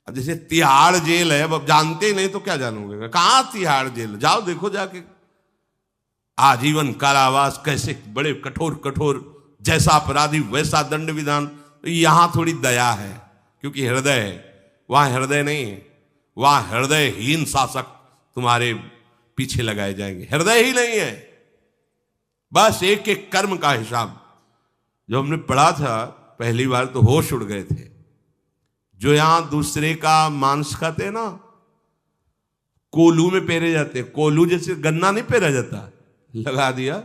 अब जैसे तिहाड़ जेल है, अब जानते ही नहीं तो क्या जानोगे? कहां तिहाड़ जेल? जाओ देखो जाके। आजीवन कारावास, कैसे बड़े कठोर कठोर, जैसा अपराधी वैसा दंड विधान। यहां थोड़ी दया है क्योंकि हृदय है, वहां हृदय नहीं है। वहां हृदयहीन शासक तुम्हारे पीछे लगाए जाएंगे। हृदय ही नहीं है, बस एक एक कर्म का हिसाब। जो हमने पढ़ा था पहली बार तो होश उड़ गए थे। जो यहां दूसरे का मांस खाते ना, कोलू में पेरे जाते। कोलू जैसे गन्ना नहीं पेरा जाता, लगा दिया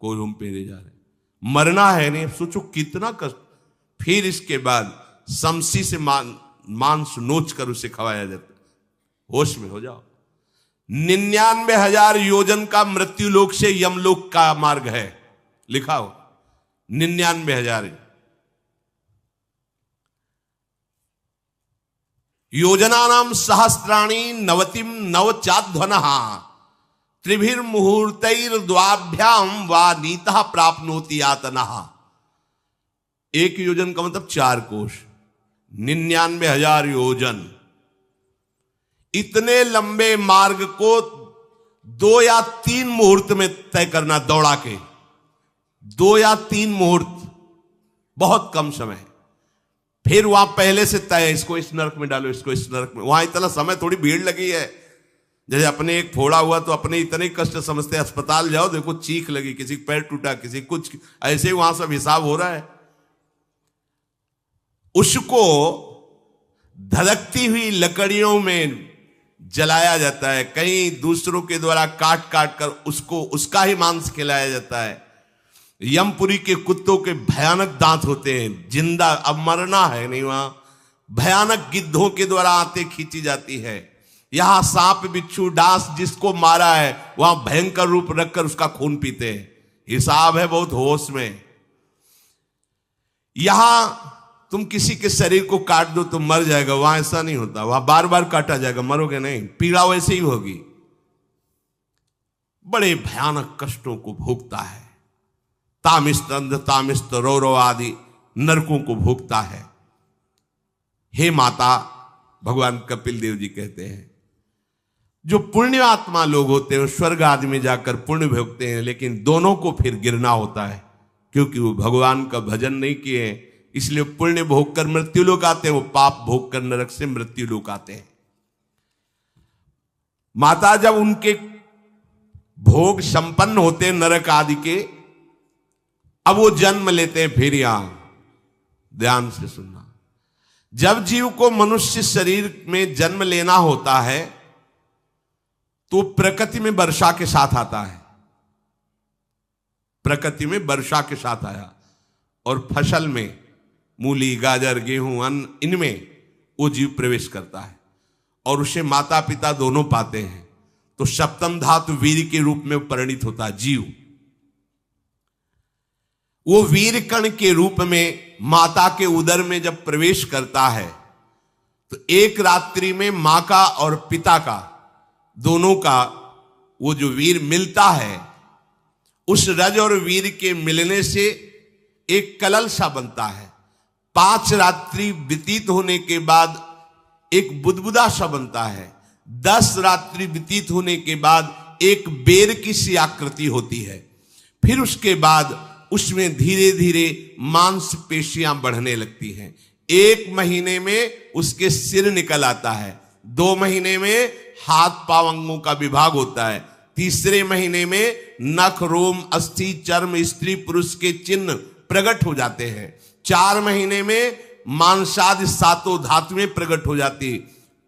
कोलू में पेरे जा रहे। मरना है नहीं, सोचो कितना कष्ट। फिर इसके बाद समसी से मांस नोच कर उसे खवाया जाता। होश में हो जाओ। 99,000 योजन का मृत्यु लोक से यमलोक का मार्ग है, लिखा हो 99,000 योजनानाम सहस्राणी नवतिम नवचाध्वनः त्रिभिर मुहूर्तैर द्वाभ्याम वा नीतः प्राप्नोति यातनः। एक योजन का मतलब 4 कोश, 99,000 योजन। इतने लंबे मार्ग को 2 या 3 मुहूर्त में तय करना, दौड़ा के 2 या 3 मुहूर्त, बहुत कम समय। फिर वहां पहले से तय, इसको इस नरक में डालो, इसको इस नरक में। वहां इतना समय, थोड़ी भीड़ लगी है। जैसे अपने एक फोड़ा हुआ तो अपने इतने कष्ट समझते, अस्पताल जाओ देखो चीख लगी, किसी का पैर टूटा, किसी कुछ, ऐसे ही वहां सब हिसाब हो रहा है। उसको धधकती हुई लकड़ियों में जलाया जाता है, कहीं दूसरों के द्वारा काट काट कर उसको उसका ही मांस खिलाया जाता है। यमपुरी के कुत्तों के भयानक दांत होते हैं, जिंदा, अब मरना है नहीं। वहां भयानक गिद्धों के द्वारा आते खींची जाती है। यहां सांप बिच्छू डांस जिसको मारा है वहां भयंकर रूप रखकर उसका खून पीते हैं। हिसाब है बहुत होश में। यहां तुम किसी के शरीर को काट दो तो मर जाएगा, वहां ऐसा नहीं होता। वहां बार बार काटा जाएगा, मरोगे नहीं, पीड़ा वैसे ही होगी। बड़े भयानक कष्टों को भोगता है। तामिस्त अंध तामिस्त रौरव आदि नरकों को भोगता है। हे माता, भगवान कपिल देव जी कहते हैं, जो पुण्य आत्मा लोग होते हैं स्वर्ग आदि में जाकर पुण्य भोगते हैं, लेकिन दोनों को फिर गिरना होता है क्योंकि वो भगवान का भजन नहीं किए, इसलिए पुण्य भोग कर मृत्यु लोक आते हैं, वो पाप भोग कर नरक से मृत्यु लोक आते हैं। माता जब उनके भोग संपन्न होते हैं नरक आदि के, अब वो जन्म लेते हैं फिर यहां। ध्यान से सुनना, जब जीव को मनुष्य शरीर में जन्म लेना होता है तो प्रकृति में वर्षा के साथ आता है। प्रकृति में वर्षा के साथ आया और फसल में मूली गाजर गेहूं अन्न, इनमें वो जीव प्रवेश करता है और उसे माता पिता दोनों पाते हैं। तो सप्तम धातु वीर के रूप में परिणित होता है जीव। वो वीर कण के रूप में माता के उदर में जब प्रवेश करता है तो एक रात्रि में मां का और पिता का, दोनों का वो जो वीर मिलता है, उस रज और वीर के मिलने से एक कलल सा बनता है। 5 रात्रि व्यतीत होने के बाद एक बुदबुदा सा बनता है। 10 रात्रि व्यतीत होने के बाद एक बेर की सी आकृति होती है। फिर उसके बाद उसमें धीरे धीरे मांसपेशियां बढ़ने लगती हैं। 1 महीने में उसके सिर निकल आता है। 2 महीने में हाथ पांव अंगों का विभाग होता है। 3 महीने में नख रोम अस्थि चर्म स्त्री पुरुष के चिन्ह प्रकट हो जाते हैं। 4 महीने में मांसादि 7 धातुएं प्रकट हो जाती है।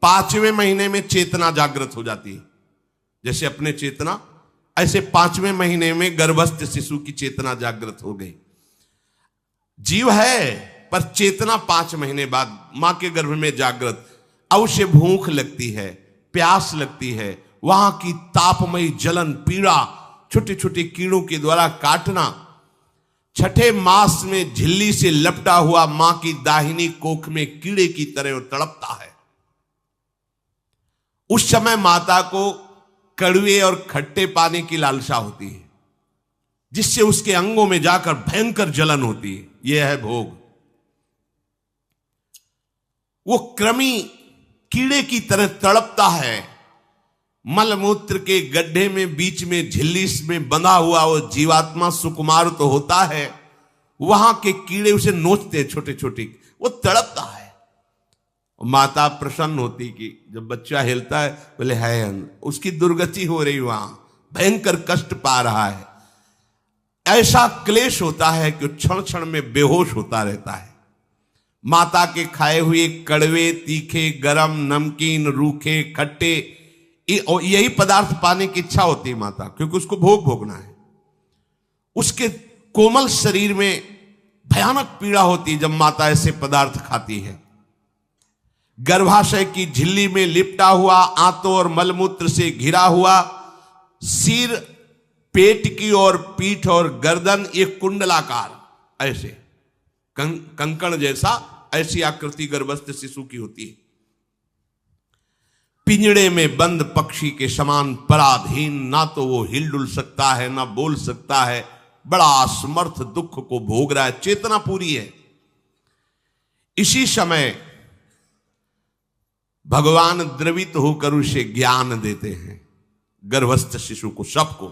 5वें महीने में चेतना जागृत हो जाती है। जैसे अपने चेतना, ऐसे 5वें महीने में गर्भस्थ शिशु की चेतना जागृत हो गई। जीव है पर चेतना 5 महीने बाद मां के गर्भ में जागृत। अब उसे भूख लगती है, प्यास लगती है, वहां की तापमयी जलन, पीड़ा, छोटे छोटे कीड़ों के द्वारा काटना। 6ठे मास में झिल्ली से लपटा हुआ मां की दाहिनी कोख में कीड़े की तरह तड़पता है। उस समय माता को कड़वे और खट्टे पानी की लालसा होती है, जिससे उसके अंगों में जाकर भयंकर जलन होती है। यह है भोग। वो कृमि कीड़े की तरह तड़पता है। मलमूत्र के गड्ढे में बीच में झिल्ली में बंधा हुआ वो जीवात्मा सुकुमार तो होता है, वहां के कीड़े उसे नोचते हैं छोटे छोटे, वो तड़पता है। माता प्रसन्न होती कि जब बच्चा हिलता है, बोले है उसकी दुर्गति हो रही, वहां भयंकर कष्ट पा रहा है। ऐसा क्लेश होता है कि क्षण क्षण में बेहोश होता रहता है। माता के खाए हुए कड़वे, तीखे, गरम, नमकीन, रूखे, खट्टे, यही पदार्थ पाने की इच्छा होती है माता, क्योंकि उसको भोग भोगना है। उसके कोमल शरीर में भयानक पीड़ा होती है जब माता ऐसे पदार्थ खाती है। गर्भाशय की झिल्ली में लिपटा हुआ, आंतों और मलमूत्र से घिरा हुआ सिर, पेट की और पीठ और गर्दन एक कुंडलाकार, ऐसे कंकण जैसा, ऐसी आकृति गर्भस्थ शिशु की होती है। पिंजड़े में बंद पक्षी के समान पराधीन, ना तो वो हिलडुल सकता है ना बोल सकता है, बड़ा असमर्थ दुख को भोग रहा है। चेतना पूरी है। इसी समय भगवान द्रवित होकर उसे ज्ञान देते हैं, गर्भस्थ शिशु को, सबको।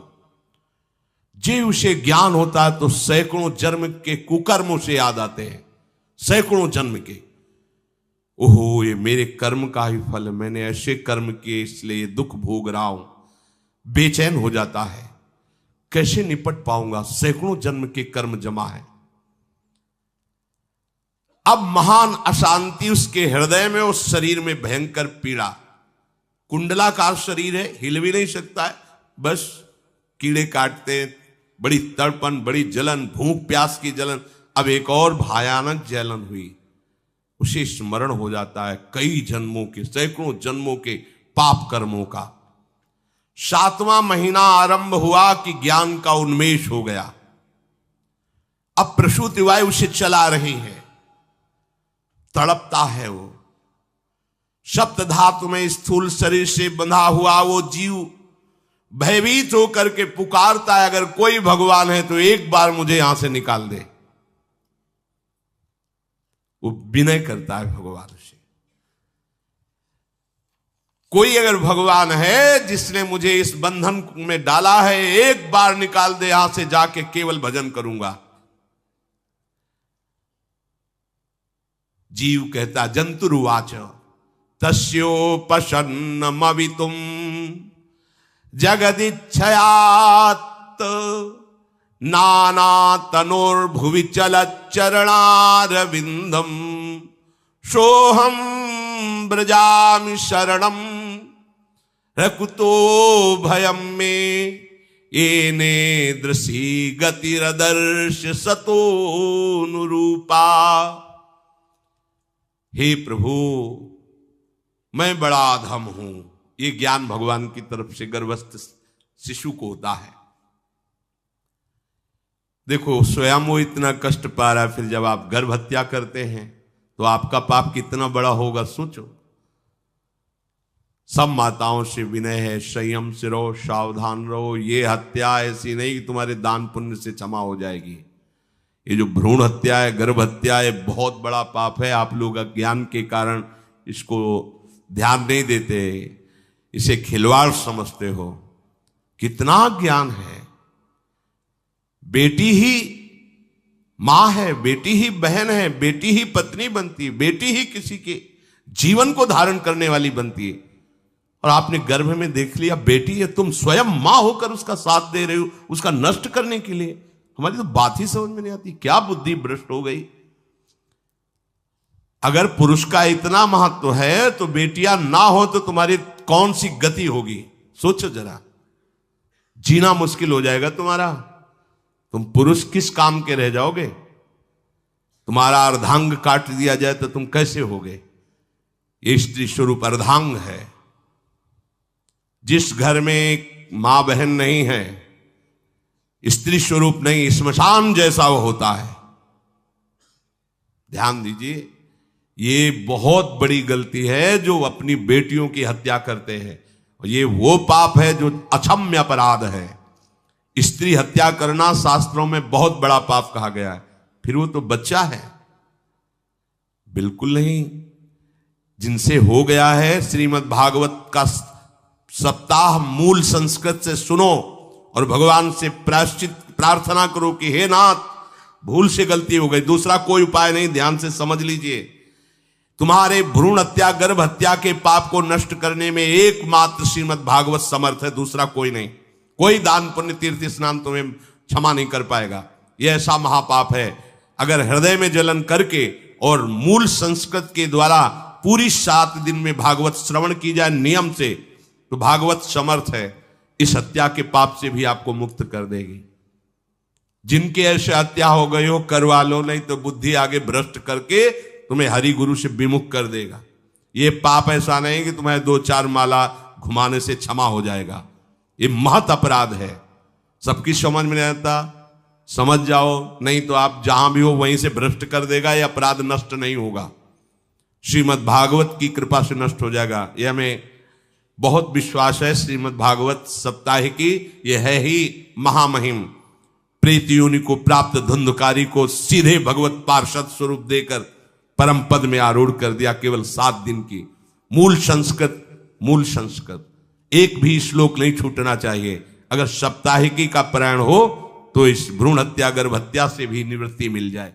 जे उसे ज्ञान होता है तो सैकड़ों जन्म के कुकर्मों से याद आते हैं, सैकड़ों जन्म के। ओहो, ये मेरे कर्म का ही फल, मैंने ऐसे कर्म किए इसलिए दुख भोग रहा हूं। बेचैन हो जाता है, कैसे निपट पाऊंगा, सैकड़ों जन्म के कर्म जमा है। अब महान अशांति उसके हृदय में, उस शरीर में भयंकर पीड़ा। कुंडलाकार शरीर है, हिल भी नहीं सकता है, बस कीड़े काटते हैं, बड़ी तड़पन, बड़ी जलन, भूख प्यास की जलन। अब एक और भयानक जलन हुई, उसे स्मरण हो जाता है कई जन्मों के, सैकड़ों जन्मों के पाप कर्मों का। 7वां महीना आरंभ हुआ कि ज्ञान का उन्मेष हो गया। अब प्रसूति वायु उसे चला रही है, तड़पता है वो। सप्त धातु में स्थूल शरीर से बंधा हुआ वो जीव भयभीत होकर के पुकारता है, अगर कोई भगवान है तो एक बार मुझे यहां से निकाल दे। वो विनय करता है भगवान से, कोई अगर भगवान है जिसने मुझे इस बंधन में डाला है, एक बार निकाल दे, यहां से जाके केवल भजन करूंगा। जीव कहता, जंतुरुवाच तस्योपशन्नमवितुम जगदिच्छयात् नाना तनोर्भुवि चलच्चरणारविंदम सोहम ब्रजामि शरणम रकुतो भयम में येने दृशी गतिरदर्श सतोनुरूपा। हे प्रभु, मैं बड़ा अधम हूं। ये ज्ञान भगवान की तरफ से गर्भस्थ शिशु को होता है। देखो, स्वयं वो इतना कष्ट पा रहा है, फिर जब आप गर्भ हत्या करते हैं तो आपका पाप कितना बड़ा होगा, सोचो। सब माताओं से विनय है, संयम से रहो, सावधान रहो। ये हत्या ऐसी नहीं कि तुम्हारे दान पुण्य से क्षमा हो जाएगी। ये जो भ्रूण हत्या है, गर्भ हत्या है, बहुत बड़ा पाप है। आप लोग अज्ञान के कारण इसको ध्यान नहीं देते, इसे खिलवाड़ समझते हो। कितना ज्ञान है। बेटी ही मां है, बेटी ही बहन है, बेटी ही पत्नी बनती है, बेटी ही किसी के जीवन को धारण करने वाली बनती है। और आपने गर्भ में देख लिया बेटी है, तुम स्वयं मां होकर उसका साथ दे रहे हो, उसका नष्ट करने के लिए। हमारी तो बात ही समझ में नहीं आती, क्या बुद्धि भ्रष्ट हो गई। अगर पुरुष का इतना महत्व है तो बेटियां ना हो तो तुम्हारी कौन सी गति होगी, सोचो जरा, जीना मुश्किल हो जाएगा तुम्हारा। तुम पुरुष किस काम के रह जाओगे? तुम्हारा अर्धांग काट दिया जाए तो तुम कैसे होगे? ये स्त्री स्वरूप अर्धांग है। जिस घर में मां बहन नहीं है, स्त्री स्वरूप नहीं, स्मशान जैसा वो होता है। ध्यान दीजिए, ये बहुत बड़ी गलती है जो अपनी बेटियों की हत्या करते हैं। और ये वो पाप है जो अक्षम्य अपराध है। स्त्री हत्या करना शास्त्रों में बहुत बड़ा पाप कहा गया है। फिर वो तो बच्चा है, बिल्कुल नहीं। जिनसे हो गया है, श्रीमद् भागवत का सप्ताह मूल संस्कृत से सुनो और भगवान से प्रायश्चित प्रार्थना करो कि हे नाथ, भूल से गलती हो गई, दूसरा कोई उपाय नहीं। ध्यान से समझ लीजिए, तुम्हारे भ्रूण हत्या, गर्भ हत्या के पाप को नष्ट करने में एकमात्र श्रीमद् भागवत समर्थ है, दूसरा कोई नहीं। कोई दान पुण्य तीर्थ स्नान तुम्हें क्षमा नहीं कर पाएगा। यह ऐसा महापाप है। अगर हृदय में जलन करके और मूल संस्कृत के द्वारा पूरी 7 दिन में भागवत श्रवण की जाए नियम से, तो भागवत समर्थ है, इस हत्या के पाप से भी आपको मुक्त कर देगी। जिनके ऐसे हत्या हो गई हो, करवा लो, नहीं तो बुद्धि आगे भ्रष्ट करके तुम्हें हरि गुरु से विमुख कर देगा। ये पाप ऐसा नहीं कि तुम्हें 2-4 माला घुमाने से क्षमा हो जाएगा। ये महत अपराध है। सबकी समझ में नहीं आता, समझ जाओ, नहीं तो आप जहां भी हो वहीं से भ्रष्ट कर देगा। ये अपराध नष्ट नहीं होगा, श्रीमद् भागवत की कृपा से नष्ट हो जाएगा। यह हमें बहुत विश्वास है। श्रीमद् भागवत सप्ताह की यह है ही महामहिम। प्रेत योनि को प्राप्त धुंधकारी को सीधे भगवत पार्षद स्वरूप देकर परम पद में आरूढ़ कर दिया। केवल 7 दिन की मूल संस्कृत एक भी श्लोक नहीं छूटना चाहिए। अगर सप्ताहिकी का पारायण हो तो इस भ्रूण हत्या, गर्भ हत्या से भी निवृत्ति मिल जाए।